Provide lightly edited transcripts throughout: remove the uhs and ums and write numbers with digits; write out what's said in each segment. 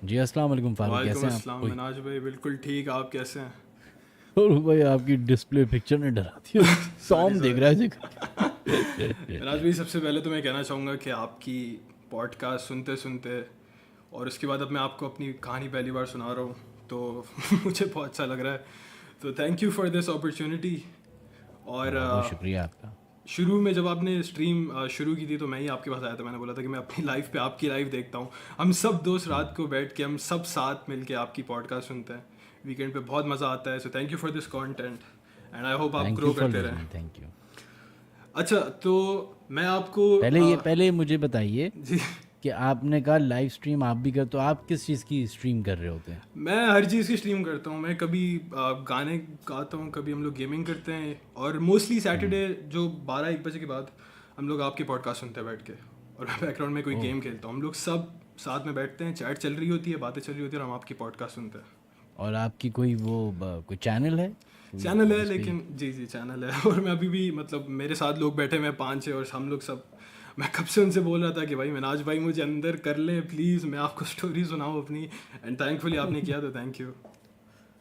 जी अस्सलाम वालेकुम फारूक, वालेकुम कैसे हैं आप? अस्सलाम कोई मिनाज भाई, बिल्कुल ठीक। आप कैसे हैं? और भाई आपकी डिस्प्ले पिक्चर ने डरा दिया। सॉरी टॉम देख रहा सॉरी। है इसे मिनाज करके। भाई, सबसे पहले तो मैं कहना चाहूँगा कि आपकी पॉडकास्ट सुनते सुनते और उसके बाद अब मैं आपको अपनी कहानी पहली बार सुना रहा हूँ, तो मुझे बहुत अच्छा लग रहा है। तो thank you for this opportunity. और बहुत बहुत शुक्रिया आपका। शुरू में जब आपने स्ट्रीम शुरू की थी तो मैं ही आपके पास आया था। मैंने बोला था कि मैं अपनी लाइफ पे आपकी लाइफ देखता हूँ। हम सब दोस्त रात को बैठ के हम सब साथ मिल के आपकी पॉडकास्ट सुनते हैं। वीकेंड पे बहुत मज़ा आता है। So thank you for this content and I hope आप थैंक ग्रो यू फॉर करते रहें। Listening, thank you. अच्छा, तो मैं आपको पहले मुझे बताइए जी। कि आपने कहा लाइव स्ट्रीम आप भी कर, तो आप किस चीज़ की स्ट्रीम कर रहे होते हैं? मैं हर चीज़ की स्ट्रीम करता हूँ। मैं कभी गाने गाता हूँ, कभी हम लोग गेमिंग करते हैं, और मोस्टली सैटरडे जो 12-1 बजे के बाद हम लोग आपकी पॉडकास्ट सुनते हैं बैठ के। और मैं बैकग्राउंड में कोई ओह। गेम खेलता हूँ। हम लोग सब साथ में बैठते हैं, चैट चल रही होती है, बातें चल रही होती है, और हम आपकी पॉडकास्ट सुनते हैं। और आपकी कोई कोई चैनल है कोई चैनल है, जिस पे? लेकिन जी जी चैनल है। और मैं अभी भी मतलब मेरे साथ लोग बैठे हुए हैं 5-6, और हम लोग सब, मैं कब से उनसे बोल रहा था कि भाई मिनाज भाई मुझे अंदर कर ले प्लीज़, मैं आपको स्टोरी सुनाऊँ अपनी। एंड थैंकफुली आपने किया, तो थैंक यू।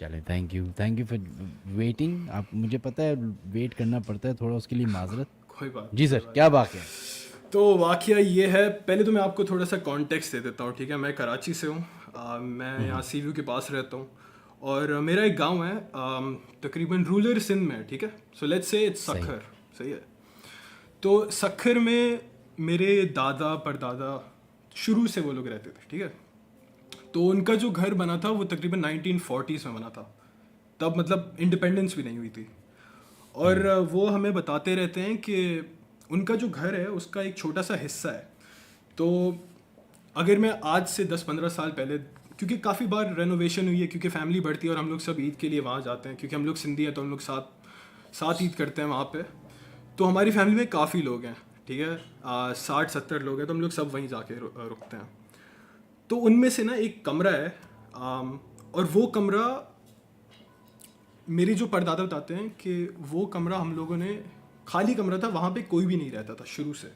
चले, थैंक यू फॉर वेटिंग। आप, मुझे पता है वेट करना पड़ता है थोड़ा, उसके लिए माजरत। कोई बात नहीं, जी कोई सर, बात क्या नहीं। बात है? तो वाकया ये है, पहले तो मैं आपको थोड़ा सा कॉन्टेक्स्ट दे देता हूँ, ठीक है? मैं कराची से हूँ। मैं यहाँ सी व्यू के पास रहता हूँ। और मेरा एक गांव है, तकरीबन रूरल सिंध में, ठीक है? सो लेट्स से इट्स सही। सखर। सही है। तो सखर में मेरे दादा परदादा शुरू से वो लोग रहते थे, ठीक है? तो उनका जो घर बना था वो तकरीबन 1940s में बना था। तब मतलब इंडिपेंडेंस भी नहीं हुई थी। और वो हमें बताते रहते हैं कि उनका जो घर है उसका एक छोटा सा हिस्सा है। तो अगर मैं आज से 10-15 साल पहले, क्योंकि काफ़ी बार रेनोवेशन हुई है, क्योंकि फैमिली बढ़ती है और हम लोग सब ईद के लिए वहाँ जाते हैं, क्योंकि हम लोग सिंधी हैं तो हम लोग साथ साथ ईद करते हैं वहाँ पे। तो हमारी फैमिली में काफ़ी लोग हैं, ठीक है? 60-70 लोग हैं, तो हम लोग सब वहीं जाके रुकते हैं। तो उनमें से ना एक कमरा है, और वो कमरा, मेरे जो परदादा बताते हैं कि वो कमरा हम लोगों ने, खाली कमरा था, वहाँ पे कोई भी नहीं रहता था शुरू से,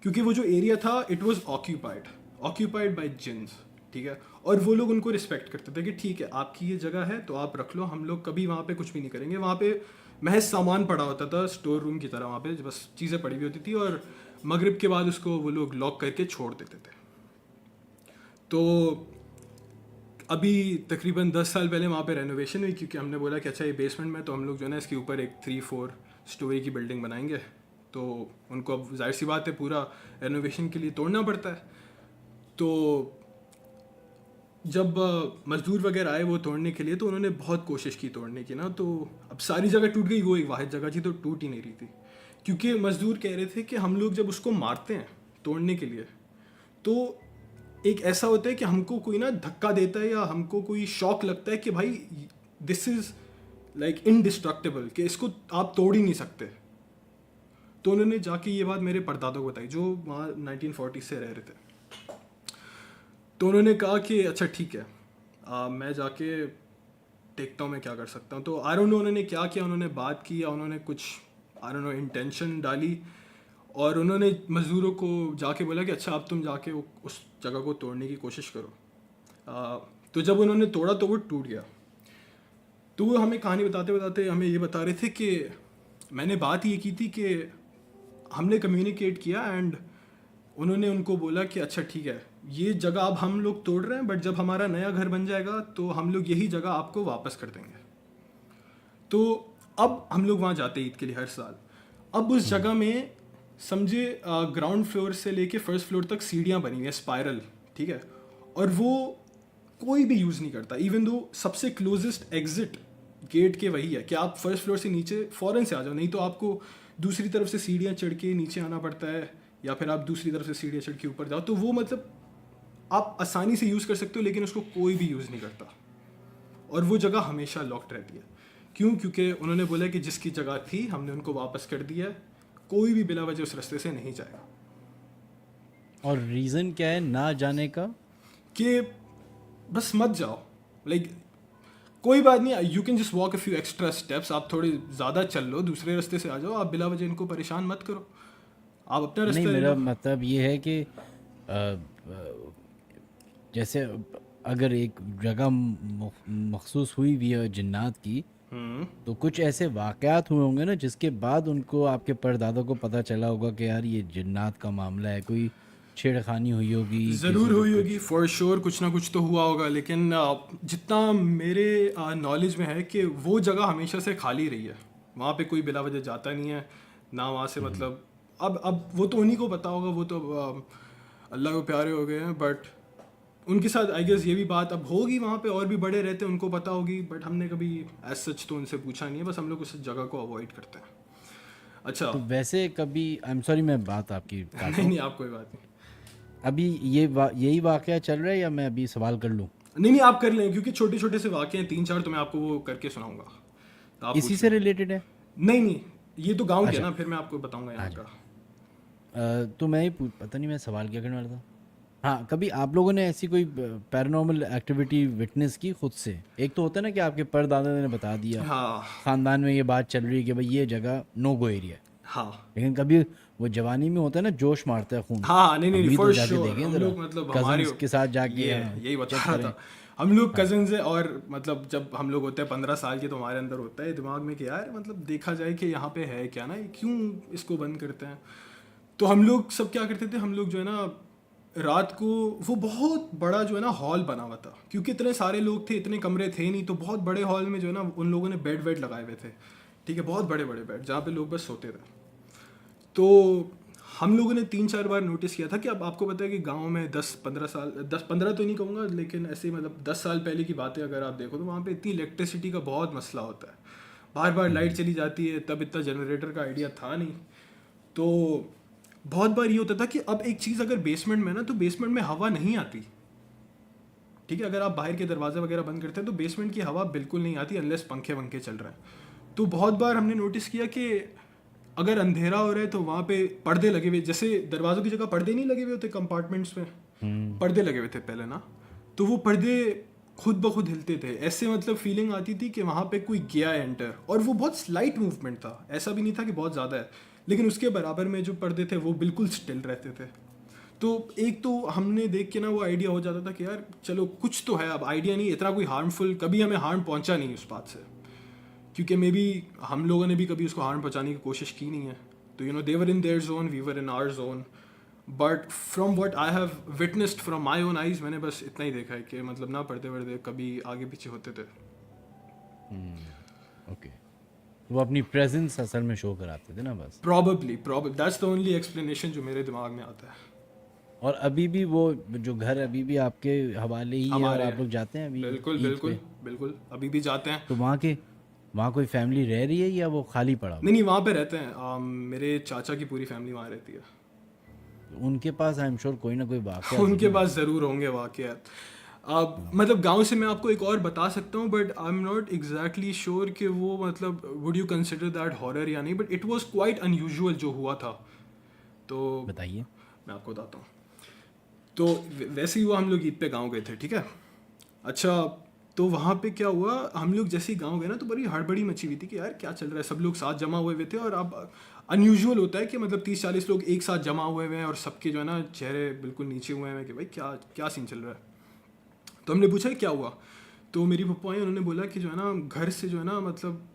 क्योंकि वो जो एरिया था it was occupied by jeans, ठीक है? और वो लोग उनको रिस्पेक्ट करते थे कि ठीक है आपकी ये जगह है तो आप रख लो, हम लोग कभी वहाँ पे कुछ भी नहीं करेंगे। वहाँ पे महज सामान पड़ा होता था, स्टोर रूम की तरह, वहाँ पे बस चीज़ें पड़ी हुई होती थी, और मगरिब के बाद उसको वो लोग लॉक करके छोड़ देते थे। तो अभी तकरीबन 10 साल पहले वहाँ पे रेनोवेशन हुई, क्योंकि हमने बोला कि अच्छा ये बेसमेंट में, तो हम लोग जो है ना इसके ऊपर एक 3-4 स्टोरी की बिल्डिंग बनाएंगे। तो उनको अब जाहिर सी बात है पूरा रेनोवेशन के लिए तोड़ना पड़ता है। तो जब मजदूर वगैरह आए वो तोड़ने के लिए, तो उन्होंने बहुत कोशिश की तोड़ने की ना, तो अब सारी जगह टूट गई, वो एक वाहिद जगह थी तो टूट ही नहीं रही थी। क्योंकि मजदूर कह रहे थे कि हम लोग जब उसको मारते हैं तोड़ने के लिए, तो एक ऐसा होता है कि हमको कोई ना धक्का देता है, या हमको कोई शॉक लगता है कि भाई दिस इज लाइक इनडिस्ट्रक्टेबल, कि इसको आप तोड़ ही नहीं सकते। तो उन्होंने जाके ये बात मेरे परदादा को बताई, जो वहाँ 1940 से रह रहे थे। तो उन्होंने कहा कि अच्छा ठीक है, मैं जाके देखता हूँ मैं क्या कर सकता हूँ। तो आई डोंट नो उन्होंने क्या किया, उन्होंने बात की या उन्होंने कुछ आई डोंट नो इंटेंशन डाली, और उन्होंने मज़दूरों को जाके बोला कि अच्छा अब तुम जाके उस जगह को तोड़ने की कोशिश करो। तो जब उन्होंने तोड़ा तो वो टूट गया। तो वो हमें कहानी बताते बताते हमें ये बता रहे थे कि मैंने बात ये की थी कि हमने कम्युनिकेट किया, एंड उन्होंने उनको बोला कि अच्छा ठीक है ये जगह अब हम लोग तोड़ रहे हैं, बट जब हमारा नया घर बन जाएगा तो हम लोग यही जगह आपको वापस कर देंगे। तो अब हम लोग वहाँ जाते हैं ईद के लिए हर साल। अब उस जगह में समझे ग्राउंड फ्लोर से लेके फर्स्ट फ्लोर तक सीढ़ियाँ बनी हुई हैं स्पाइरल, ठीक है? और वो कोई भी यूज़ नहीं करता, इवन दो सबसे क्लोजेस्ट एग्जिट गेट के वही है कि आप फर्स्ट फ्लोर से नीचे फ़ौरन से आ जाओ, नहीं तो आपको दूसरी तरफ से सीढ़ियाँ चढ़ के नीचे आना पड़ता है, या फिर आप दूसरी तरफ से सीढ़ियाँ चढ़ के ऊपर जाओ। तो वो मतलब आप आसानी से यूज़ कर सकते हो, लेकिन उसको कोई भी यूज़ नहीं करता, और वो जगह हमेशा लॉक्ड रहती है। क्यों? क्योंकि उन्होंने बोला कि जिसकी जगह थी हमने उनको वापस कर दिया है, कोई भी बिला वजह उस रास्ते से नहीं जाएगा। और रीज़न क्या है ना जाने का? कि बस मत जाओ, लाइक कोई बात नहीं, you can just walk a few extra steps, आप थोड़े ज़्यादा चल लो, दूसरे रास्ते से आ जाओ, आप बिला वजह इनको परेशान मत करो, आप अपना नहीं, रास्ता ले मेरा लो। मतलब ये है कि अ, जैसे अगर एक जगह मखसूस हुई भी है जिन्नात की, तो कुछ ऐसे वाक़यात हुए होंगे ना जिसके बाद उनको आपके परदादा को पता चला होगा कि यार ये जिन्नात का मामला है, कोई छेड़खानी हुई होगी ज़रूर किसी के हुई होगी, कुछ। फॉर श्योर कुछ ना कुछ तो हुआ होगा, लेकिन जितना मेरे नॉलेज में है कि वो जगह हमेशा से खाली रही है। वहाँ पे कोई बिला वजह जाता नहीं है ना वहाँ से, मतलब अब वो तो उन्हीं को पता होगा, वो तो अल्लाह को प्यारे हो गए हैं। बट उनके साथ आई गेस ये भी बात अब होगी, वहाँ पे और भी बड़े रहते हैं, उनको पता होगी, बट हमने कभी एज सच तो उनसे पूछा नहीं है, बस हम लोग उस जगह को अवॉइड करते हैं। अच्छा। तो वैसे कभी, आई एम सॉरी मैं बात आपकी काट नहीं रहा हूँ, नहीं, आप कोई बात नहीं। अभी यही वाक़या चल रहा है या मैं अभी सवाल कर लूँ? नहीं नहीं, आप कर लें, क्योंकि छोटे छोटे से वाक़े हैं, तीन चार, तो मैं आपको वो करके सुनाऊंगा, तो आप इसी पूछ से लें। रिलेटेड है? नहीं नहीं, ये तो गांव के है अच्छा, ना, फिर मैं आपको बताऊंगा यहाँ अच्छा। का। तो मैं ही पता नहीं मैं सवाल क्या करने वाला था। हाँ, कभी आप लोगों ने ऐसी कोई पैरानॉर्मल एक्टिविटी विटनेस की खुद से? एक तो होता है ना कि आपके परदादा ने बता दिया, हाँ खानदान में ये बात चल रही है कि भाई ये जगह नो गो एरिया है, हाँ लेकिन कभी वो जवानी में होता है ना, जोश मारता है खून। हाँ, नहीं नहीं हम नहीं, भी तो फॉर जाके श्योर देखें हम ज़रा, लोग, मतलब हमारे कजन्स के साथ जाके, ये हाँ, यही बता चेक रहा करें। था। हम लोग हाँ। कजन है, और मतलब जब हम लोग होते हैं 15 साल के, तो हमारे अंदर होता है दिमाग में कि यार मतलब देखा जाए कि यहाँ पे है क्या ना, ये क्यों इसको बंद करते हैं। तो हम लोग सब क्या करते थे, हम लोग जो है ना रात को, वो बहुत बड़ा जो है ना हॉल बना हुआ था, क्योंकि इतने सारे लोग थे, इतने कमरे थे नहीं, तो बहुत बड़े हॉल में जो है ना उन लोगों ने बेड वेड लगाए हुए थे, ठीक है, बहुत बड़े बड़े बेड जहाँ पे लोग बस सोते थे। तो हम लोगों ने तीन चार बार नोटिस किया था कि अब आपको पता है कि गांव में 10-15 साल, 10-15 तो नहीं कहूँगा, लेकिन ऐसे मतलब 10 साल पहले की बातें अगर आप देखो, तो वहाँ पे इतनी इलेक्ट्रिसिटी का बहुत मसला होता है, बार बार लाइट चली जाती है, तब इतना जनरेटर का आइडिया था नहीं। तो बहुत बार ये होता था कि अब एक चीज़ अगर बेसमेंट में है ना, तो बेसमेंट में हवा नहीं आती, ठीक है, अगर आप बाहर के दरवाजे वगैरह बंद करते हैं तो बेसमेंट की हवा बिल्कुल नहीं आती, अनलेस पंखे वंखे चल रहे हैं। तो बहुत बार हमने नोटिस किया कि अगर अंधेरा हो रहा है तो वहाँ पे पर्दे लगे हुए, जैसे दरवाजों की जगह पर्दे नहीं लगे हुए होते कंपार्टमेंट्स में, हम्म। पर्दे लगे हुए थे पहले ना, तो वो पर्दे खुद ब खुद हिलते थे, ऐसे मतलब फीलिंग आती थी कि वहाँ पे कोई गया है एंटर, और वो बहुत स्लाइट मूवमेंट था, ऐसा भी नहीं था कि बहुत ज़्यादा है, लेकिन उसके बराबर में जो पर्दे थे वो बिल्कुल स्टिल रहते थे। तो एक तो हमने देख के ना वो आइडिया हो जाता था कि यार चलो कुछ तो है, अब आइडिया नहीं, इतना कोई हार्मफुल, कभी हमें हार्म पहुंचा नहीं उस बात से, क्योंकि मे बी हम लोगों ने भी कभी उसको हार्म पहुंचाने की कोशिश की नहीं है। तो they were in their zone, we were in our zone, but from what I have witnessed from my own eyes, मैंने बस इतना ही देखा है कि मतलब ना पर्दे वर्दे कभी आगे पीछे होते थे। ओके, वो अपनी प्रेजेंस असल में शो कराते थे ना बस। Probably that's the only explanation जो मेरे दिमाग में आता है। और अभी भी वो जो घर अभी भी आपके हवाले ही है और हमारे आप लोग जाते हैं अभी बिल्कुल ईद बिल्कुल पे? बिल्कुल, अभी भी जाते हैं। तो वहाँ कोई फैमिली रह रही है या वो खाली पड़ा हुआ नहीं नहीं, वहाँ पे रहते हैं, मेरे चाचा की पूरी फैमिली वहाँ रहती है। है? उनके पास आई एम श्योर कोई ना कोई वाक़या उनके ज़रूर पास होगा। ज़रूर होंगे वाक़यात। मतलब गांव से मैं आपको एक और बता सकता हूँ, but I am not exactly sure कि वो मतलब would you consider that horror या नहीं, but it was quite unusual जो हुआ था। तो बताइए। मैं आपको बताता हूँ। तो वैसे ही हुआ, हम लोग ईद पे गांव गए थे, ठीक है। अच्छा, तो वहाँ पे क्या हुआ, हम लोग जैसे ही गांव गए ना, तो बड़ी हड़बड़ी मची हुई थी कि यार क्या चल रहा है, सब लोग साथ जमा हुए हुए थे, और अब अनयूजुअल होता है कि मतलब 30-40 लोग एक साथ जमा हुए हुए हैं, और सबके जो है ना चेहरे बिल्कुल नीचे हुए हैं कि भाई क्या क्या सीन चल रहा है। तो हमने पूछा क्या हुआ, तो मेरी पप्पा आई, उन्होंने बोला कि जो है ना घर से जो है ना मतलब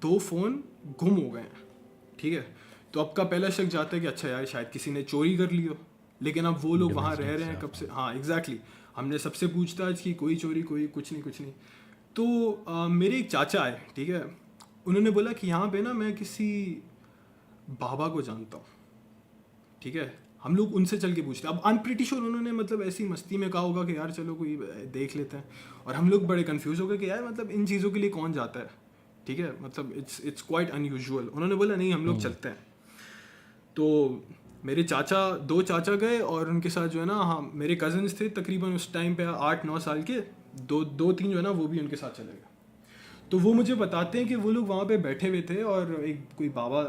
2 फ़ोन गुम हो गए हैं, ठीक है। तो अब का पहला शक जाता है कि अच्छा यार शायद किसी ने चोरी कर लियो, लेकिन अब वो लोग वहाँ रह डोमेस्टिक रहे हैं कब स्टाफ, से, हाँ। हाँ एग्जैक्टली। हमने सबसे पूछताछ की, कोई चोरी, कोई कुछ नहीं कुछ नहीं। तो मेरे एक चाचा आए, ठीक है, उन्होंने बोला कि यहाँ पे ना मैं किसी बाबा को जानता हूँ, ठीक है। हम लोग उनसे चल के पूछते, अब आई एम प्रीटी श्योर उन्होंने मतलब ऐसी मस्ती में कहा होगा कि यार चलो कोई देख लेते हैं, और हम लोग बड़े कंफ्यूज हो गए कि यार मतलब इन चीज़ों के लिए कौन जाता है, ठीक है, मतलब इट्स क्वाइट अनयूजुअल। उन्होंने बोला नहीं हम लोग चलते हैं। तो मेरे चाचा, 2 चाचा गए, और उनके साथ जो है ना, हाँ मेरे कजन्स थे तकरीबन उस टाइम पे 8-9 साल के, दो तीन जो है ना वो भी उनके साथ चले गए। तो वो मुझे बताते हैं कि वो लोग वहाँ पे बैठे हुए थे, और एक कोई बाबा,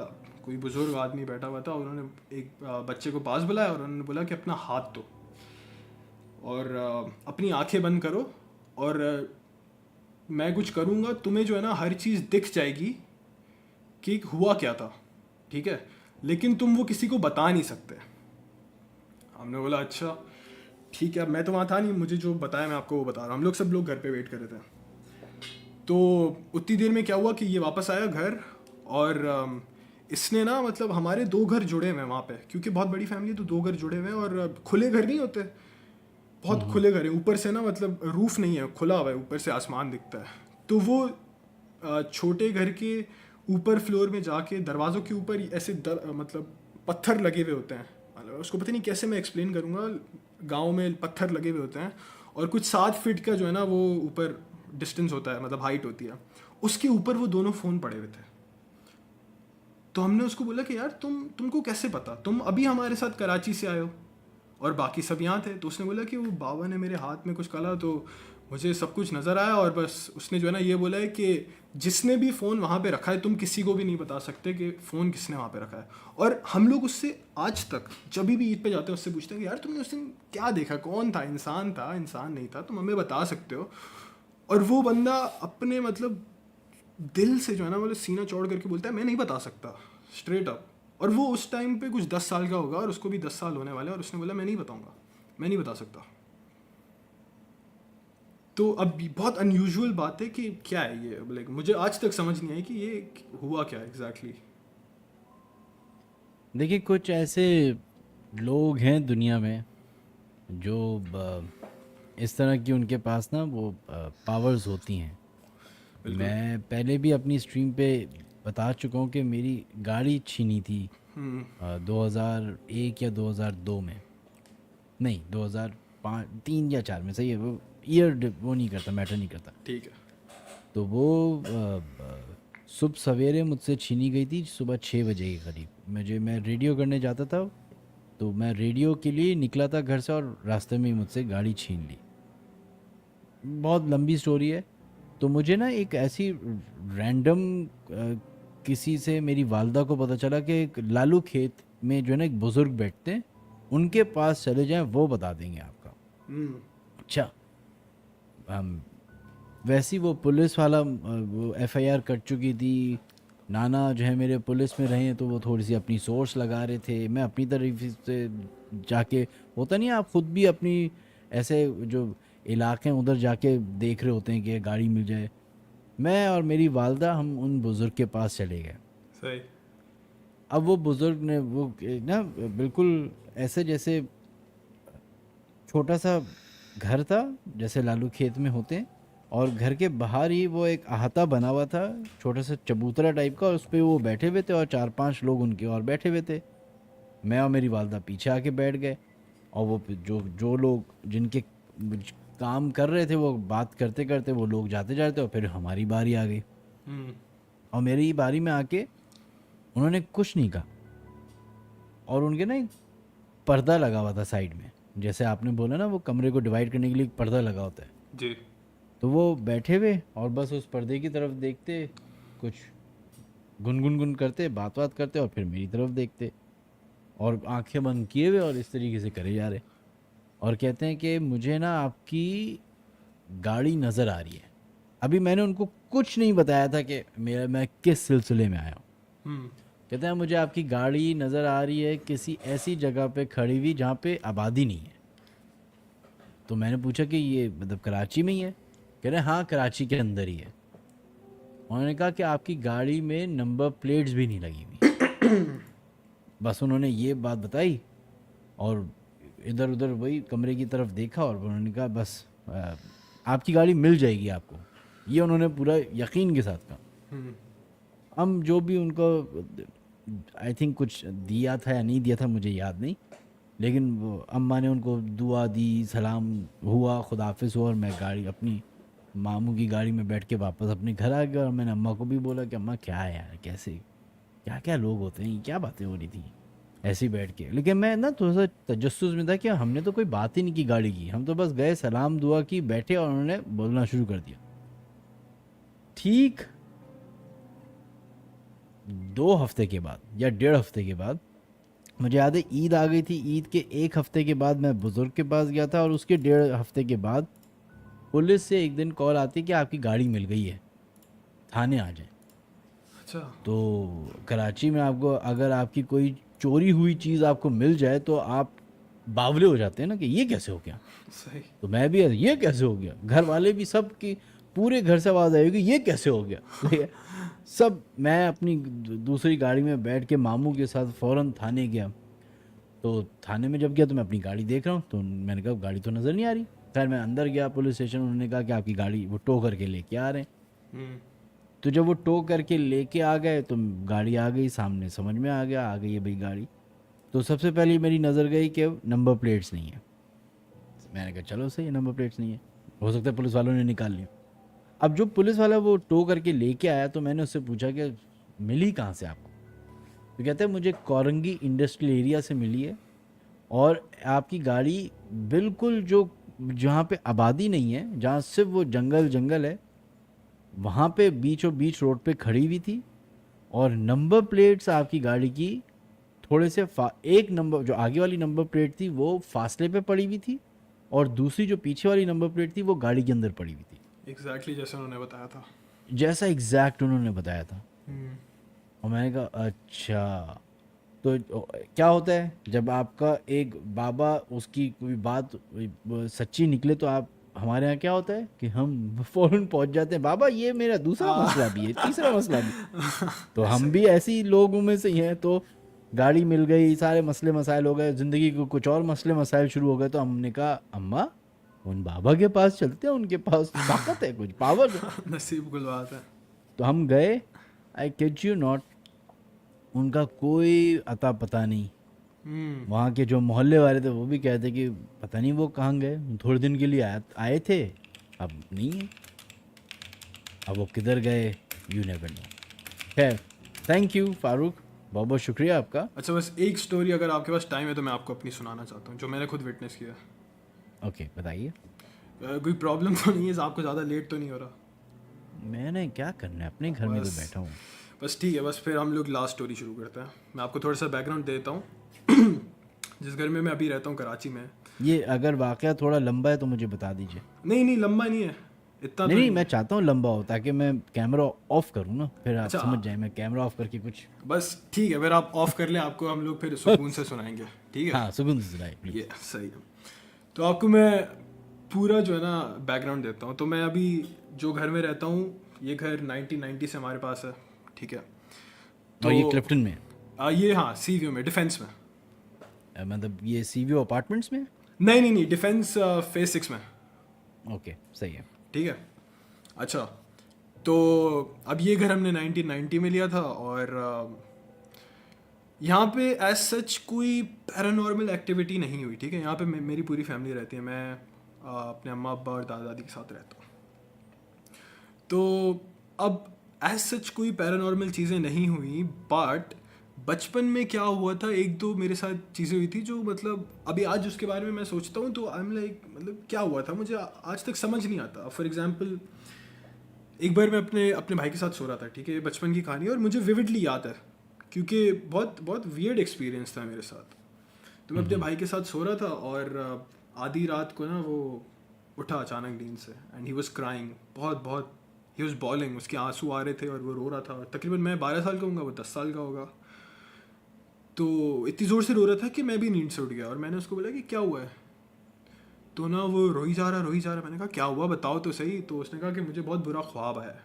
कोई बुजुर्ग आदमी बैठा हुआ था, उन्होंने एक बच्चे को पास बुलाया, और उन्होंने बोला कि अपना हाथ दो, और अपनी आंखें बंद करो, और मैं कुछ करूँगा, तुम्हें जो है ना हर चीज़ दिख जाएगी कि हुआ क्या था, ठीक है, लेकिन तुम वो किसी को बता नहीं सकते। हमने बोला अच्छा ठीक है, अब मैं तो वहाँ था नहीं, मुझे जो बताया मैं आपको वो बता रहा हूँ। हम लोग सब लोग घर पे वेट कर रहे थे। तो उतनी देर में क्या हुआ कि ये वापस आया घर, और इसने ना मतलब हमारे दो घर जुड़े हुए हैं वहाँ पे, क्योंकि बहुत बड़ी फैमिली है तो दो घर जुड़े हुए हैं, और खुले घर नहीं होते, बहुत खुले घर हैं। ऊपर से ना मतलब रूफ नहीं है, खुला हुआ है, ऊपर से आसमान दिखता है। तो वो छोटे घर के ऊपर फ्लोर में जाके दरवाज़ों के ऊपर ऐसे मतलब पत्थर लगे हुए होते हैं, मतलब उसको पता नहीं कैसे मैं एक्सप्लेन करूँगा, गांव में पत्थर लगे हुए होते हैं, और कुछ 7 फीट का जो है ना वो ऊपर डिस्टेंस होता है, मतलब हाइट होती है, उसके ऊपर वो दोनों फ़ोन पड़े हुए थे। तो हमने उसको बोला कि यार तुमको कैसे पता, तुम अभी हमारे साथ कराची से आए हो और बाकी सब यहाँ थे। तो उसने बोला कि वो बाबा ने मेरे हाथ में कुछ कला तो मुझे सब कुछ नज़र आया, और बस उसने जो है ना ये बोला है कि जिसने भी फ़ोन वहाँ पे रखा है तुम किसी को भी नहीं बता सकते कि फ़ोन किसने वहाँ पे रखा है। और हम लोग उससे आज तक जब भी ईद पे जाते हैं उससे पूछते हैं कि यार तुमने उस दिन क्या देखा, कौन था, इंसान नहीं था, तुम हमें बता सकते हो। और वो बंदा अपने मतलब दिल से जो है ना मतलब सीना चौड़ करके बोलता है मैं नहीं बता सकता, स्ट्रेट अप। और वो उस टाइम पे कुछ 10 साल का होगा और उसको भी 10 साल होने वाले हैं, और उसने बोला मैं नहीं बताऊंगा, मैं नहीं बता सकता। तो अब बहुत अनयूजुअल बात है कि क्या है ये, लाइक मुझे आज तक समझ नहीं आई कि ये हुआ क्या एग्जैक्टली। देखिए कुछ ऐसे लोग हैं दुनिया में जो इस तरह की उनके पास ना वो पावर्स होती हैं। बिल्कुल। मैं पहले भी अपनी स्ट्रीम पे बता चुका हूँ कि मेरी गाड़ी छीनी थी 2001 या 2002 में, नहीं 2005 3 या 4 में, सही है वो ईयर, वो नहीं करता, मैटर नहीं करता। ठीक है। तो वो सुबह सवेरे मुझसे छीनी गई थी, सुबह 6 बजे के करीब। मैं रेडियो करने जाता था, तो मैं रेडियो के लिए निकला था घर से और रास्ते में ही मुझसे गाड़ी छीन ली। बहुत लंबी स्टोरी है। तो मुझे ना एक ऐसी रैंडम किसी से मेरी वालदा को पता चला कि एक लालू खेत में जो है ना एक बुज़ुर्ग बैठते हैं, उनके पास चले जाएं, वो बता देंगे आपका। अच्छा, वैसी वो पुलिस वाला वो एफआईआर कट चुकी थी। नाना जो है मेरे पुलिस में रहे हैं, तो वो थोड़ी सी अपनी सोर्स लगा रहे थे, मैं अपनी तरफ से जाके, होता नहीं है, आप खुद भी अपनी ऐसे जो इलाके हैं उधर जाके देख रहे होते हैं कि गाड़ी मिल जाए। मैं और मेरी वालदा हम उन बुज़ुर्ग के पास चले गए। सही। अब वो बुज़ुर्ग ने वो ना बिल्कुल ऐसे जैसे छोटा सा घर था जैसे लालू खेत में होते हैं, और घर के बाहर ही वो एक अहाता बना हुआ था, छोटा सा चबूतरा टाइप का, और उस पर वो बैठे हुए थे और 4-5 लोग उनके और बैठे हुए थे। मैं और मेरी वालदा पीछे आके बैठ गए, और वो जो जो लोग जिनके काम कर रहे थे वो बात करते करते वो लोग जाते जाते, और फिर हमारी बारी आ गई। और मेरी बारी में आके उन्होंने कुछ नहीं कहा, और उनके ना एक पर्दा लगा हुआ था साइड में, जैसे आपने बोला ना वो कमरे को डिवाइड करने के लिए एक पर्दा लगा होता है। जी। तो वो बैठे हुए और बस उस पर्दे की तरफ देखते, कुछ गुनगुन करते, बात बात करते, और फिर मेरी तरफ देखते, और आंखें बंद किए हुए और इस तरीके से करे जा रहे, और कहते हैं कि मुझे ना आपकी गाड़ी नज़र आ रही है। अभी मैंने उनको कुछ नहीं बताया था कि मैं किस सिलसिले में आया हूँ। कहते हैं मुझे आपकी गाड़ी नज़र आ रही है किसी ऐसी जगह पे खड़ी हुई जहाँ पे आबादी नहीं है। तो मैंने पूछा कि ये मतलब कराची में ही है? कह रहे हैं हाँ, कराची के अंदर ही है। उन्होंने कहा कि आपकी गाड़ी में नंबर प्लेट्स भी नहीं लगी हुई। बस उन्होंने ये बात बताई, और इधर उधर वही कमरे की तरफ देखा, और उन्होंने कहा बस आपकी गाड़ी मिल जाएगी आपको। ये उन्होंने पूरा यकीन के साथ कहा। हम जो भी उनको आई थिंक कुछ दिया था या नहीं दिया था मुझे याद नहीं, लेकिन वो अम्मा ने उनको दुआ दी, सलाम हुआ, खुदाफिज हुआ, और मैं गाड़ी अपनी मामू की गाड़ी में बैठ के वापस अपने घर आ गया। और मैंने अम्मा को भी बोला कि अम्मा क्या है यार, कैसे क्या क्या लोग होते हैं, क्या बातें हो रही थी ऐसे ही बैठ के। लेकिन मैं ना थोड़ा सा तजस्सुस में था कि हमने तो कोई बात ही नहीं की गाड़ी की, हम तो बस गए, सलाम दुआ की, बैठे, और उन्होंने बोलना शुरू कर दिया। ठीक 2 हफ्ते के बाद या 1.5 हफ्ते के बाद, मुझे याद है ईद आ गई थी, ईद के 1 हफ्ते के बाद मैं बुज़ुर्ग के पास गया था, और उसके 1.5 हफ्ते के बाद पुलिस से एक दिन कॉल आती कि आपकी गाड़ी मिल गई है, थाने आ जाए। अच्छा। तो कराची में आपको अगर आपकी कोई चोरी हुई चीज़ आपको मिल जाए तो आप बावले हो जाते हैं ना कि ये कैसे हो गया। सही। तो मैं भी ये कैसे हो गया, घर वाले भी सब की पूरे घर से आवाज़ आएगी ये कैसे हो गया। ठीक है, सब मैं अपनी दूसरी गाड़ी में बैठ के मामू के साथ फ़ौरन थाने गया। तो थाने में जब गया तो मैं अपनी गाड़ी देख रहा हूँ, तो मैंने कहा गाड़ी तो नज़र नहीं आ रही। खैर मैं अंदर गया पुलिस स्टेशन, उन्होंने कहा कि आपकी गाड़ी वो टो करके लेके आ रहे हैं। हम्म। तो जब वो टो करके लेके आ गए तो गाड़ी आ गई सामने, समझ में आ गई है भाई गाड़ी। तो सबसे पहले मेरी नज़र गई कि नंबर प्लेट्स नहीं है। मैंने कहा चलो सही है, नंबर प्लेट्स नहीं है, हो सकता है पुलिस वालों ने निकाल लिया। अब जो पुलिस वाला वो टो करके लेके आया तो मैंने उससे पूछा कि मिली कहाँ से आपको। तो कहते हैं मुझे कोरंगी इंडस्ट्रियल एरिया से मिली है, और आपकी गाड़ी बिल्कुल जो जहाँ पे आबादी नहीं है, जहाँ सिर्फ वो जंगल जंगल है, वहाँ पे बीचों बीच रोड पे खड़ी हुई थी। और नंबर प्लेट्स आपकी गाड़ी की थोड़े से एक नंबर जो आगे वाली नंबर प्लेट थी वो फासले पे पड़ी हुई थी, और दूसरी जो पीछे वाली नंबर प्लेट थी वो गाड़ी के अंदर पड़ी हुई थी, एग्जैक्टली जैसे उन्होंने बताया था। जैसा एग्जैक्ट उन्होंने बताया था। हम्म। और मैंने कहा अच्छा। तो क्या होता है जब आपका एक बाबा उसकी कोई बात सच्ची निकले तो आप हमारे यहाँ क्या होता है कि हम फ़ौरन पहुँच जाते हैं, बाबा ये मेरा दूसरा मसला भी है, तीसरा मसला भी। तो हम भी ऐसे ही लोगों में से ही हैं। तो गाड़ी मिल गई, सारे मसले मसाइल हो गए, ज़िंदगी को कुछ और मसले मसाइल शुरू हो गए। तो हमने कहा अम्मा उन बाबा के पास चलते हैं, उनके पास ताकत है, कुछ पावर है। नसीब कुल बात है। तो हम गए, आई किड यू नॉट, उनका कोई अता पता नहीं। हम्म। वहाँ के जो मोहल्ले वाले थे वो भी कहते कि पता नहीं वो कहाँ गए, थोड़े दिन के लिए आए थे, अब नहीं है, अब वो किधर गए, यू नेवर नो। खैर थैंक यू फारूक, बहुत बहुत शुक्रिया आपका। अच्छा, बस एक स्टोरी अगर आपके पास टाइम है तो मैं आपको अपनी सुनाना चाहता हूँ, जो मैंने खुद विटनेस किया। ओके बताइए। कोई प्रॉब्लम तो नहीं है, आपको ज़्यादा लेट तो नहीं हो रहा? मैंने क्या करना है, अपने घर में तो बस बैठा हूँ। बस ठीक है, बस फिर हम लोग लास्ट स्टोरी शुरू करते हैं। मैं आपको थोड़ा सा बैकग्राउंड देता हूँ। जिस घर में मैं अभी रहता हूँ कराची में। ये अगर वाकया थोड़ा लंबा है तो मुझे बता दीजिए। नहीं नहीं, लंबा नहीं है, इतना तो नहीं नहीं, नहीं मैं है। चाहता हूँ लंबा हो ताकि मैं कैमरा ऑफ करूँ ना, फिर आप अच्छा, समझ जाए, मैं कैमरा ऑफ करके कुछ। बस ठीक है, फिर आप ऑफ कर लें, आपको हम लोग फिर सुकून से सुनाएंगे, ठीक है? हाँ सुकून से सुनाइए प्लीज़। ये सही है। तो आपको मैं पूरा जो है ना बैकग्राउंड देता हूँ। तो मैं अभी जो घर में रहता हूँ, ये घर 1990 से हमारे पास है, ठीक है? और ये क्लिफ्टन में है? ये हाँ सी व्यू में, डिफेंस में। मतलब ये सी व्यू अपार्टमेंट्स में है? नहीं नहीं नहीं, डिफेंस फेज 6 में, ओके सही है। ठीक है? अच्छा, तो अब ये घर हमने 1990 में लिया था, और यहाँ पे एज सच कोई पैरानॉर्मल एक्टिविटी नहीं हुई, ठीक है? यहाँ पे मेरी पूरी फैमिली रहती है। मैं अपने अम्मा अब्बा और दादा दादी के साथ रहता हूँ। तो अब एज सच कोई पैरानॉर्मल चीज़ें नहीं हुई, बट बचपन में क्या हुआ था, एक दो मेरे साथ चीज़ें हुई थी जो मतलब अभी आज उसके बारे में मैं सोचता हूँ तो आई एम लाइक, मतलब क्या हुआ था मुझे आज तक समझ नहीं आता। फॉर एग्जांपल, एक बार मैं अपने अपने भाई के साथ सो रहा था, ठीक है? ये बचपन की कहानी है और मुझे विविडली याद है क्योंकि बहुत बहुत वियर्ड एक्सपीरियंस था मेरे साथ। तो मैं अपने भाई के साथ सो रहा था और आधी रात को ना वो उठा अचानक नींद से, एंड ही वाज क्राइंग, बहुत बहुत ही वाज बॉलिंग, उसके आंसू आ रहे थे और वो रो रहा था। और तकरीबन मैं 12 साल का हूँगा, वो 10 साल का होगा। तो इतनी ज़ोर से रो रहा था कि मैं भी नींद से उठ गया और मैंने उसको बोला कि क्या हुआ है? तो ना वो रोई जा रहा। मैंने कहा क्या हुआ, बताओ तो सही। तो उसने कहा कि मुझे बहुत बुरा ख्वाब आया है।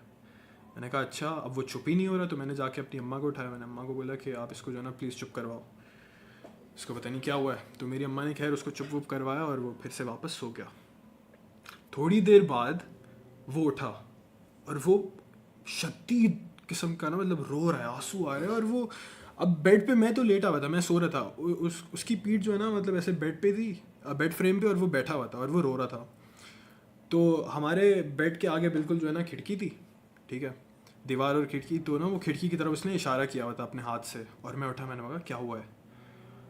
मैंने कहा अच्छा। अब वो चुप ही नहीं हो रहा, तो मैंने जाके अपनी अम्मा को उठाया। मैंने अम्मा को बोला कि आप इसको जो है ना प्लीज़ चुप करवाओ, इसको पता नहीं क्या हुआ है। तो मेरी अम्मा ने खैर उसको चुप वुप करवाया और वो फिर से वापस सो गया। थोड़ी देर बाद वो उठा और वो शदीद किस्म का ना मतलब रो रहा है, आंसू आ रहे हैं। और वो अब बेड पे, मैं तो लेटा हुआ था, मैं सो रहा था, उसकी पीठ जो है ना मतलब ऐसे बेड पे थी, बेड फ्रेम पे, और वो बैठा हुआ था और वो रो रहा था। तो हमारे बेड के आगे बिल्कुल जो है ना खिड़की थी, ठीक है? दीवार और खिड़की। तो ना वो खिड़की की तरफ उसने इशारा किया हुआ था अपने हाथ से, और मैं उठा, मैंने कहा क्या हुआ है?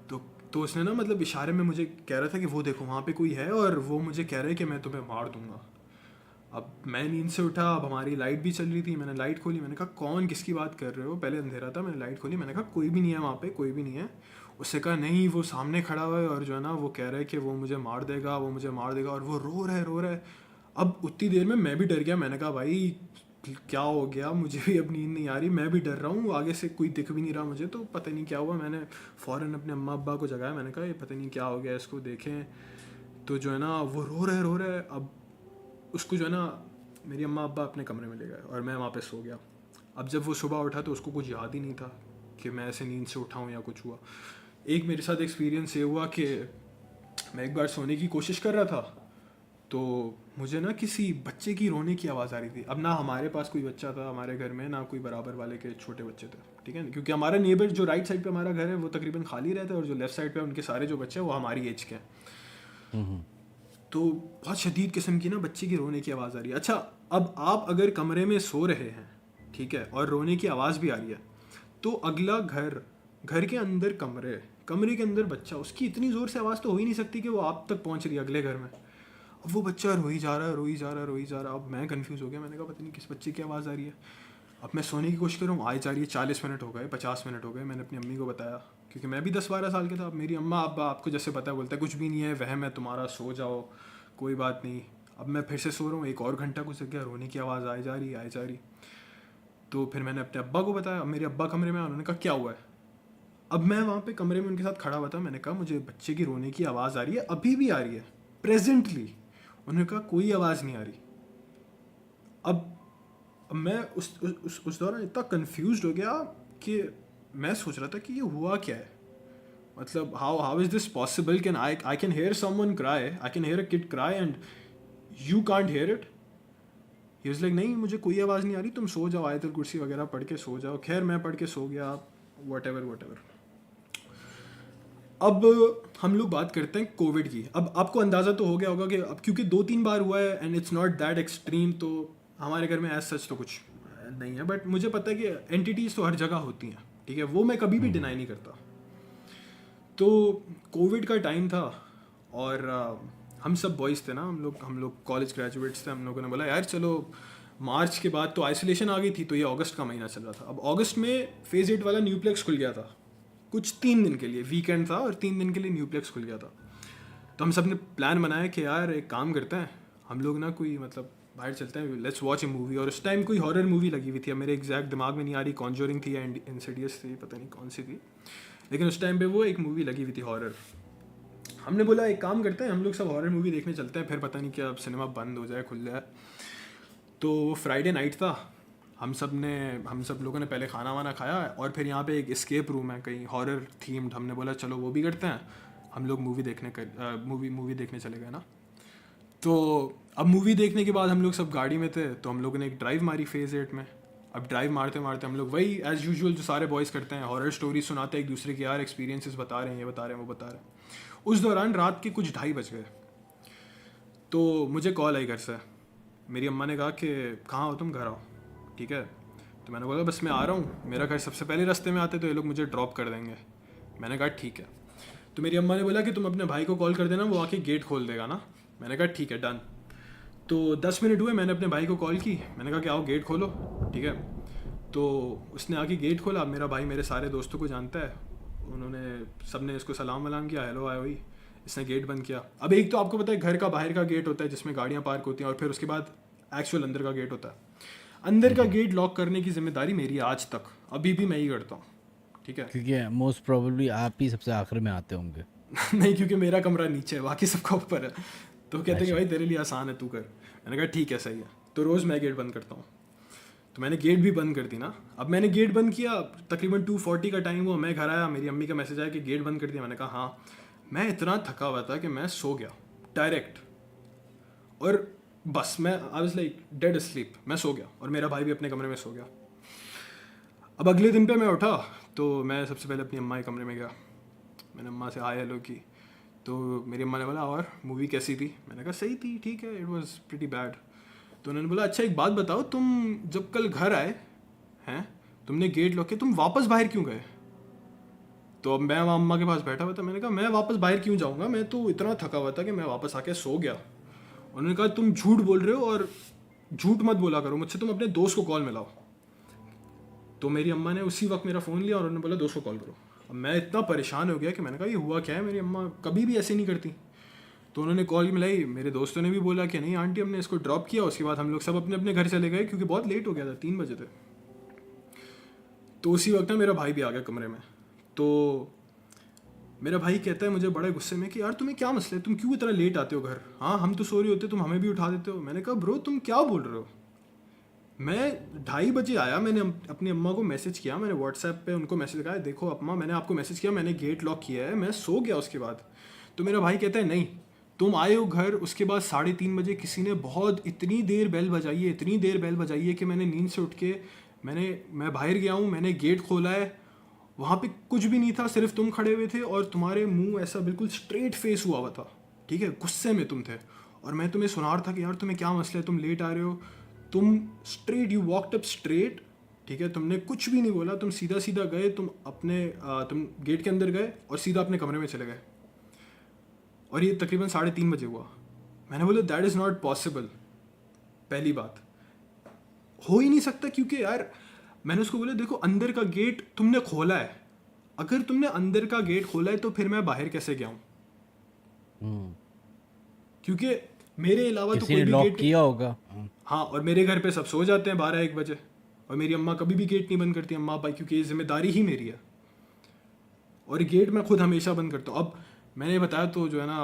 तो उसने ना मतलब इशारे में मुझे कह रहा था कि वो देखो वहाँ पे कोई है और वो मुझे कह रहा है कि मैं तुम्हें मार दूंगा। अब मैं नींद से उठा, अब हमारी लाइट भी चल रही थी। मैंने लाइट खोली, मैंने कहा कौन, किसकी बात कर रहे हो? पहले अंधेरा था, मैंने लाइट खोली, मैंने कहा कोई भी नहीं है वहाँ पे, कोई भी नहीं है। उससे कहा नहीं, वो सामने खड़ा हुआ है और जो है ना वो कह रहा है कि वो मुझे मार देगा, वो मुझे मार देगा, और वो रो रहा है। अब उतनी देर में मैं भी डर गया। मैंने कहा भाई क्या हो गया, मुझे भी अब नींद नहीं आ रही, मैं भी डर रहा हूँ, आगे से कोई दिख भी नहीं रहा मुझे, तो पता नहीं क्या हुआ। मैंने फ़ौरन अपने अम्मा अब्बा को जगाया, मैंने कहा ये पता नहीं क्या हो गया इसको, देखें। तो जो है ना वो रो रहे। अब उसको जो है ना मेरी अम्मा अब्बा अपने कमरे में ले गए और मैं वहाँ पे सो गया। अब जब वो सुबह उठा तो उसको कुछ याद ही नहीं था कि मैं ऐसे नींद से उठा हूँ या कुछ हुआ। एक मेरे साथ एक्सपीरियंस ये हुआ कि मैं एक बार सोने की कोशिश कर रहा था, तो मुझे ना किसी बच्चे की रोने की आवाज़ आ रही थी। अब ना हमारे पास कोई बच्चा था हमारे घर में, ना कोई बराबर वाले के छोटे बच्चे थे, ठीक है, क्योंकि हमारा नेबर जो राइट साइड पे हमारा घर है वो तकरीबन खाली रहता है, और जो लेफ्ट साइड पे उनके सारे जो बच्चे हैं वो हमारी एज के हैं। हम्म। तो बहुत शदीद किस्म की ना बच्चे की रोने की आवाज़ आ रही है। अच्छा, अब आप अगर कमरे में सो रहे हैं, ठीक है, और रोने की आवाज़ भी आ रही है, तो अगला घर के अंदर कमरे के अंदर बच्चा, उसकी इतनी ज़ोर से आवाज़ तो हो ही नहीं सकती कि वो आप तक पहुंच रही है अगले घर में। अब वो बच्चा रोई जा रहा है, रोई जा रहा है, रोई जा रहा है। अब मैं कंफ्यूज हो गया, मैंने कहा पता नहीं किस बच्चे की आवाज़ आ रही है। अब मैं सोने की कोशिश कर रहा हूँ, आई जा रही है, 40 मिनट हो गए, 50 मिनट हो गए। मैंने अपनी अम्मी को बताया, क्योंकि मैं भी 10-12 साल का था। अब मेरी अम्मा अब्बा आपको जैसे पता है, बोलता है कुछ भी नहीं है, वहम है तुम्हारा, सो जाओ, कोई बात नहीं। अब मैं फिर से सो रहा हूँ, एक और घंटा गुजर गया, रोने की आवाज़ आई जा रही, आई जा रही। तो फिर मैंने अपने अब्बा को बताया। अब मेरे अब्बा कमरे में आए, उन्होंने कहा क्या हुआ है। अब मैं वहाँ पे कमरे में उनके साथ खड़ा हुआ था, मैंने कहा मुझे बच्चे की रोने की आवाज़ आ रही है, अभी भी आ रही है, प्रेजेंटली। उन्होंने कहा कोई आवाज़ नहीं आ रही। अब मैं उस दौरान इतना कंफ्यूज हो गया कि मैं सोच रहा था कि ये हुआ क्या है, मतलब how is this possible, can I can hear someone cry, I can hear a kid cry and you can't here it. He was like नहीं मुझे कोई आवाज़ नहीं आ रही, तुम सो जाओ, आयतुल कुर्सी वगैरह पढ़ के सो जाओ। खैर मैं पढ़ के सो गया, वट एवर। अब हम लोग बात करते हैं कोविड की। अब आपको अंदाज़ा तो हो गया होगा कि अब क्योंकि 2-3 बार हुआ है and it's not that extreme, तो हमारे घर में एज सच तो कुछ नहीं है। बट मुझे पता है कि एंटिटीज़ तो हर जगह होती हैं, ठीक है, वो मैं कभी भी डिनाई नहीं करता। तो कोविड का टाइम था और हम सब बॉयज़ थे ना, हम लोग कॉलेज ग्रेजुएट्स थे। हम लोगों ने बोला यार चलो, मार्च के बाद तो आइसोलेशन आ गई थी, तो ये अगस्त का महीना चल रहा था। अब अगस्त में फेज़ 8 वाला न्यूप्लेक्स खुल गया था, कुछ 3 दिन के लिए, वीकेंड था और 3 दिन के लिए न्यूप्लेक्स खुल गया था। तो हम सब ने प्लान बनाया कि यार एक काम करते हैं, हम लोग ना कोई मतलब बाहर चलते हैं, लेट्स वॉच ए मूवी। और उस टाइम कोई हॉरर मूवी लगी हुई थी, अब मेरे एग्जैक्ट दिमाग में नहीं आ रही, कॉन्जोरिंग थी या इंसिडियस थी, पता नहीं कौन सी थी, लेकिन उस टाइम पे वो एक मूवी लगी हुई थी हॉरर। हमने बोला एक काम करते हैं, हम लोग सब हॉरर मूवी देखने चलते हैं, फिर पता नहीं क्या अब सिनेमा बंद हो जाए खुल जाए। तो वो फ्राइडे नाइट था, हम सब लोगों ने पहले खाना वाना खाया, और फिर यहाँ पे एक एस्केप रूम है कहीं हॉरर थीम्ड, हमने बोला चलो वो भी करते हैं। हम लोग मूवी देखने चले गए ना। तो अब मूवी देखने के बाद हम लोग सब गाड़ी में थे, तो हम लोगों ने एक ड्राइव मारी फेज़ 8 में। अब ड्राइव मारते मारते हम लोग वही एज़ यूजुअल जो सारे बॉयज़ करते हैं, हॉरर स्टोरी सुनाते हैं एक दूसरे के, यार एक्सपीरियंसेस बता रहे हैं, ये बता रहे हैं, वो बता रहे हैं। उस दौरान रात के कुछ 2:30 बज गए, तो मुझे कॉल आई घर से। मेरी अम्मा ने कहा कि कहाँ हो तुम, घर आओ, ठीक है। तो मैंने बोला बस मैं आ रहा हूँ, मेरा घर सबसे पहले रास्ते में आते तो ये लोग मुझे ड्रॉप कर देंगे। मैंने कहा ठीक है। तो मेरी अम्मा ने बोला कि तुम अपने भाई को कॉल कर देना, वो आके गेट खोल देगा ना। मैंने कहा ठीक है, डन। तो 10 मिनट हुए, मैंने अपने भाई को कॉल की, मैंने कहा कि आओ गेट खोलो, ठीक है। तो उसने आके गेट खोला। मेरा भाई मेरे सारे दोस्तों को जानता है, उन्होंने सब ने इसको सलाम वलाम किया, हेलो आए हुई। इसने गेट बंद किया। अब एक तो आपको पता है घर का बाहर का गेट होता है जिसमें गाड़ियाँ पार्क होती हैं, और फिर उसके बाद एक्चुअल अंदर का गेट होता है। अंदर का गेट लॉक करने की जिम्मेदारी मेरी है आज तक, अभी भी मैं ही करता हूँ, ठीक है। क्योंकि मोस्ट प्रोबेबली आप ही सबसे आखिर में आते होंगे। नहीं, क्योंकि मेरा कमरा नीचे है, बाकी सबका ऊपर है। तो कहते हैं कि अच्छा। भाई तेरे लिए आसान है, तू कर। मैंने कहा ठीक है, सही है। तो रोज़ मैं गेट बंद करता हूँ। तो मैंने गेट भी बंद कर दी ना। अब मैंने गेट बंद किया, तकरीबन 2:40 का टाइम हुआ, मैं घर आया, मेरी अम्मी का मैसेज आया कि गेट बंद कर दिया। मैंने कहा हाँ। मैं इतना थका हुआ था कि मैं सो गया डायरेक्ट, और बस मैं I was like dead sleep, मैं सो गया, और मेरा भाई भी अपने कमरे में सो गया। अब अगले दिन पे मैं उठा, तो मैं सबसे पहले अपनी अम्मा के कमरे में गया, मैंने अम्मा से हाय हेलो की। तो मेरी अम्मा ने बोला और मूवी कैसी थी। मैंने कहा सही थी, ठीक है, इट वाज प्रीटी बैड। तो उन्होंने बोला अच्छा एक बात बताओ, तुम जब कल घर आए हैं, तुमने गेट लॉक किया, तुम वापस बाहर क्यों गए। तो अब मैं वहाँ अम्मा के पास बैठा हुआ था, मैंने कहा मैं वापस बाहर क्यों जाऊँगा, मैं तो इतना थका हुआ था कि मैं वापस आके सो गया। उन्होंने कहा तुम झूठ बोल रहे हो, और झूठ मत बोला करो मुझसे, तुम अपने दोस्त को कॉल मिलाओ। तो मेरी अम्मा ने उसी वक्त मेरा फ़ोन लिया और उन्होंने बोला दोस्त को कॉल करो। अब मैं इतना परेशान हो गया कि मैंने कहा ये हुआ क्या है, मेरी अम्मा कभी भी ऐसे नहीं करती। तो उन्होंने कॉल मिलाई, मेरे दोस्तों ने भी बोला कि नहीं आंटी हमने इसको ड्रॉप किया, उसके बाद हम लोग सब अपने अपने घर चले गए क्योंकि बहुत लेट हो गया था, 3 बजे थे। तो उसी वक्त ना मेरा भाई भी आ गया कमरे में। तो मेरा भाई कहता है मुझे बड़े गुस्से में कि यार तुम्हें क्या मसला है, तुम क्यों इतना लेट आते हो घर, हाँ हम तो सो रहे होते, तुम हमें भी उठा देते हो। मैंने कहा ब्रो तुम क्या बोल रहे हो, मैं 2:30 आया, मैंने अपनी अम्मा को मैसेज किया, मैंने व्हाट्सएप पे उनको मैसेज लगाया, देखो अम्मा मैंने आपको मैसेज किया, मैंने गेट लॉक किया है, मैं सो गया उसके बाद। तो मेरा भाई कहता है नहीं, तुम आए हो घर, उसके बाद 3:30 बजे किसी ने बहुत इतनी देर बेल बजाई है, इतनी देर बेल बजाई है कि मैंने नींद से उठ के मैं बाहर गया हूँ, मैंने गेट खोला है, वहाँ पे कुछ भी नहीं था, सिर्फ तुम खड़े हुए थे और तुम्हारे मुंह ऐसा बिल्कुल स्ट्रेट फेस हुआ हुआ था, ठीक है, गुस्से में तुम थे, और मैं तुम्हें सुना रहा था कि यार तुम्हें क्या मसला है, तुम लेट आ रहे हो, तुम straight, you walked up straight, ठीक है, तुमने कुछ भी नहीं बोला, तुम सीधा सीधा गए, तुम गेट के अंदर गए और सीधा अपने कमरे में चले गए, और ये तकरीबन 3:30 बजे हुआ। मैंने बोला दैट इज़ नॉट पॉसिबल, पहली बात हो ही नहीं सकता, क्योंकि यार मैंने उसको बोला देखो अंदर का गेट तुमने खोला है, अगर तुमने अंदर का गेट खोला है तो फिर मैं बाहर कैसे गया हूँ, क्योंकि मेरे अलावा तो किसी कोई ने भी लॉक गेट, किया होगा। हाँ, और मेरे घर पे सब सो जाते हैं 12-1 बजे, और मेरी अम्मा कभी भी गेट नहीं बंद करती, अम्मा पापा, क्योंकि ये जिम्मेदारी ही मेरी है, और गेट मैं खुद हमेशा बंद करता हूँ। अब मैंने बताया तो जो है ना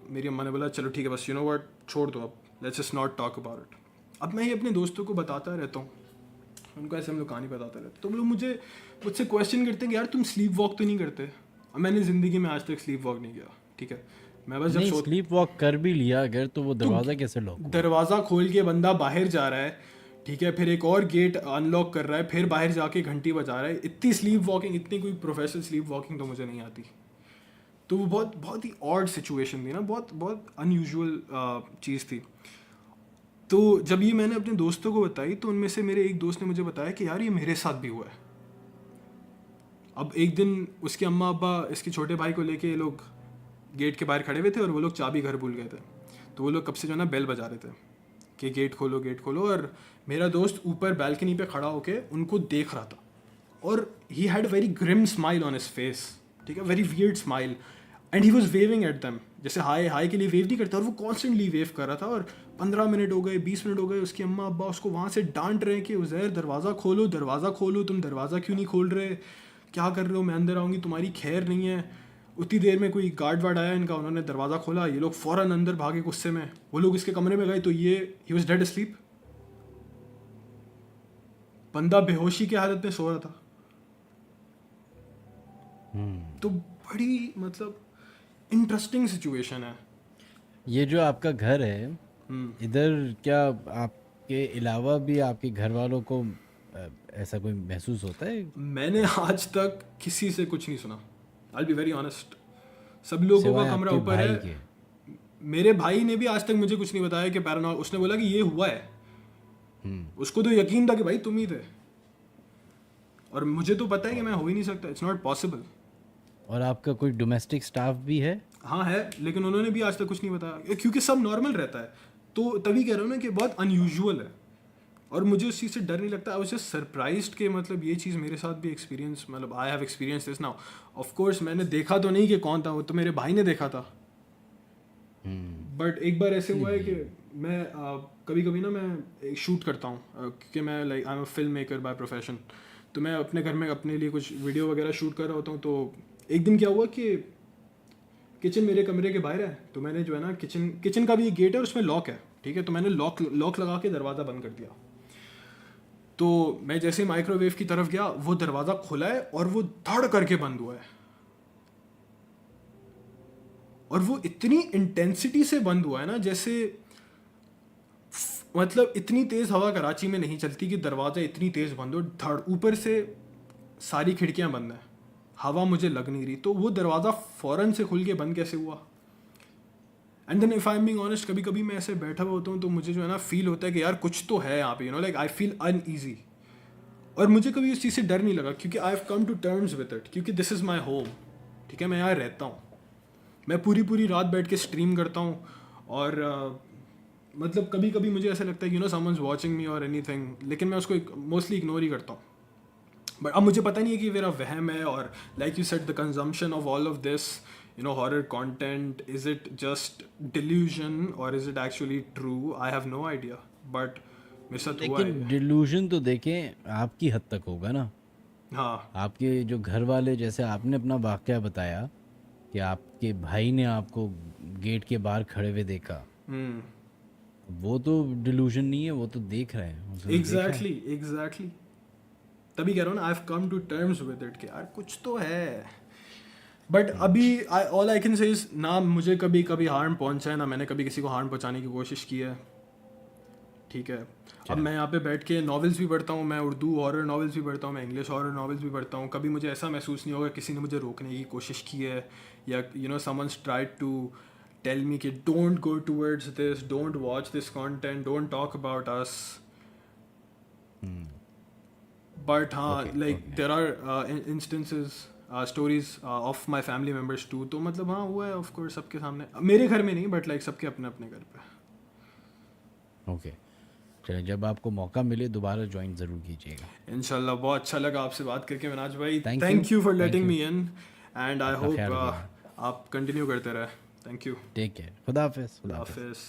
मेरी अम्मा ने बोला चलो ठीक है बस यू नो व्हाट छोड़ दो, अब let's just not talk about it. अब मैं ये अपने दोस्तों को बताता रहता हूँ, उनको ऐसे हम लोग कहानी बताते रहते, तो वो लोग मुझसे क्वेश्चन करते हैं कि यार तुम स्लीप वॉक तो नहीं करते, और मैंने ज़िंदगी में आज तक स्लीप वॉक नहीं किया, ठीक है, मैं बस जब नहीं, स्लीप वॉक कर भी लिया अगर तो वो दरवाज़ा कैसे लॉक? दरवाज़ा खोल के बंदा बाहर जा रहा है, ठीक है, फिर एक और गेट अनलॉक कर रहा है, फिर बाहर जाके घंटी बजा रहा है, इतनी स्लीप वॉकिंग, इतनी कोई प्रोफेशनल स्लीप वॉकिंग तो मुझे नहीं आती। तो वो बहुत बहुत ही ऑड सिचुएशन थी ना, बहुत बहुत अनयूजुअल चीज़ थी। तो जब ये मैंने अपने दोस्तों को बताई तो उनमें से मेरे एक दोस्त ने मुझे बताया कि यार ये मेरे साथ भी हुआ है। अब एक दिन उसके अम्मा अब्बा इसके छोटे भाई को लेके ये लोग गेट के बाहर खड़े हुए थे, और वो लोग चाबी घर भूल गए थे, तो वो लोग कब से जो है ना बेल बजा रहे थे कि गेट खोलो गेट खोलो, और मेरा दोस्त ऊपर बैल्कनी पे खड़ा होके उनको देख रहा था, और he had very grim smile on his face, ठीक है, very weird smile, and he was waving at them, जैसे हाय हाय के लिए वेव नहीं करता, और वो कॉन्स्टेंटली वेव कर रहा था, और 15 मिनट हो गए, 20 मिनट हो गए, उसकी अम्मा अब्बा उसको वहाँ से डांट रहे हैं कि उज़ैर दरवाज़ा खोलो, तुम दरवाज़ा क्यों नहीं खोल रहे, क्या कर रहे हो, मैं अंदर आऊँगी, तुम्हारी खैर नहीं है। उतनी देर में कोई गार्ड वार्ड आया इनका, उन्होंने दरवाज़ा खोला, ये लोग फ़ौरन अंदर भागे गुस्से में, वो लोग इसके कमरे में गए तो ही वॉज डेड अस्लीप, बंदा बेहोशी की हालत में सो रहा था। तो बड़ी मतलब इंटरेस्टिंग सिचुएशन है। ये जो आपका घर है, इधर क्या आपके अलावा भी आपके घर वालों को ऐसा कोई महसूस होता है? मैंने आज तक किसी से कुछ नहीं सुना, आई बी वेरी ऑनेस्ट, सब लोगों सिवाय का कमरा आपके ऊपर भाई है। के? मेरे भाई ने भी आज तक मुझे कुछ नहीं बताया कि पैरानॉर्मल, उसने बोला कि ये हुआ है, उसको तो यकीन था कि भाई तुम ही थे, और मुझे तो पता है कि मैं हो ही नहीं सकता, इट्स नॉट पॉसिबल। और आपका कोई डोमेस्टिक स्टाफ भी है? हाँ है, लेकिन उन्होंने भी आज तक कुछ नहीं बताया, क्योंकि सब नॉर्मल रहता है, तो तभी कह रहा हूँ ना कि बहुत अनयूजुअल है, और मुझे उस चीज़ से डर नहीं लगता। आई वाज जस्ट सरप्राइज्ड कि मतलब ये चीज़ मेरे साथ भी एक्सपीरियंस, मतलब I have experience this now. Of course मैंने देखा तो नहीं कि कौन था, वो तो मेरे भाई ने देखा था, बट एक बार ऐसे हुआ है कि मैं कभी कभी ना मैं शूट करता हूँ, क्योंकि मैं like I am a film maker by profession, तो मैं अपने घर में अपने लिए कुछ वीडियो वगैरह शूट कर रहा होता हूँ। तो एक दिन क्या हुआ कि किचन मेरे कमरे के बाहर है, तो मैंने जो है ना किचन का भी एक गेट है और उसमें लॉक है, ठीक है, तो मैंने लॉक लगा के दरवाज़ा बंद कर दिया। तो मैं जैसे माइक्रोवेव की तरफ गया, वो दरवाज़ा खुला है और वो धड़ करके बंद हुआ है, और वो इतनी इंटेंसिटी से बंद हुआ है ना, जैसे मतलब इतनी तेज़ हवा कराची में नहीं चलती कि दरवाज़ा इतनी तेज़ बंद हो, धड़, ऊपर से सारी खिड़कियां बंद हैं, हवा मुझे लग नहीं रही, तो वो दरवाज़ा फ़ौरन से खुल के बंद कैसे हुआ। And then if I am being honest, कभी कभी मैं ऐसे बैठा हुआ होता हूँ तो मुझे जो है ना फील होता है कि यार कुछ तो है यहाँ पे, you know, like I feel uneasy, और मुझे कभी उस चीज़ से डर नहीं लगा, क्योंकि I have come to terms with it, क्योंकि दिस इज़ माई होम, ठीक है, मैं यहाँ रहता हूँ, मैं पूरी रात बैठ के स्ट्रीम करता हूँ, और मतलब कभी कभी मुझे ऐसा लगता है you know someone's watching me और एनीथिंग, लेकिन मैं उसको मोस्टली इग्नोर ही करता हूँ। बट अब मुझे पता नहीं है कि मेरा वहम है, और like you said the consumption of all of this you know, horror content, is it just delusion or is it actually true? I have no idea, but मेरे साथ हुआ लेकिन है। डिल्यूजन तो देखें आपकी हद तक होगा ना। हाँ। आपके जो घर वाले, जैसे आपने अपना वाकया बताया कि आपके भाई ने आपको गेट के बाहर खड़े हुए देखा, वो तो डिल्यूजन नहीं है, वो तो देख रहे हैं, उसने देखा है। एग्जैक्टली एग्जैक्टली, तभी कह रहा हूँ ना, I have come to terms with it कि यार कुछ तो है। बट अभी all I can say is, ना मुझे कभी कभी हार्म पहुंचा है, ना मैंने कभी किसी को हार्म पहुंचाने की कोशिश की है, ठीक है। अब मैं यहाँ पे बैठ के नॉवेल्स भी पढ़ता हूँ, मैं उर्दू हॉरर नॉवेल्स भी पढ़ता हूँ, मैं इंग्लिश हॉरर नॉवेल्स भी पढ़ता हूँ, कभी मुझे ऐसा महसूस नहीं होगा किसी ने मुझे रोकने की कोशिश की है, या you know someone's tried to tell me कि don't go towards this, don't watch this content, don't talk about us. But हाँ, okay like okay there are instances, stories of my family members too, तो मतलब हाँ हुआ है of course सबके सामने, मेरे घर में नहीं बट लाइक सबके अपने अपने घर पे। ओके। चलिए, जब आपको मौका मिले दोबारा ज्वाइन ज़रूर कीजिएगा। इंशाल्लाह, बहुत अच्छा लगा आपसे बात करके मिनाज भाई, thank you, thank you for thank letting you. Me in, and I अपना होप ख्याल रखिएगा। आप कंटिन्यू करते रहे। Thank you. Take care. खुदा हाफिज़, खुदा हाफिज़। हाफिज़।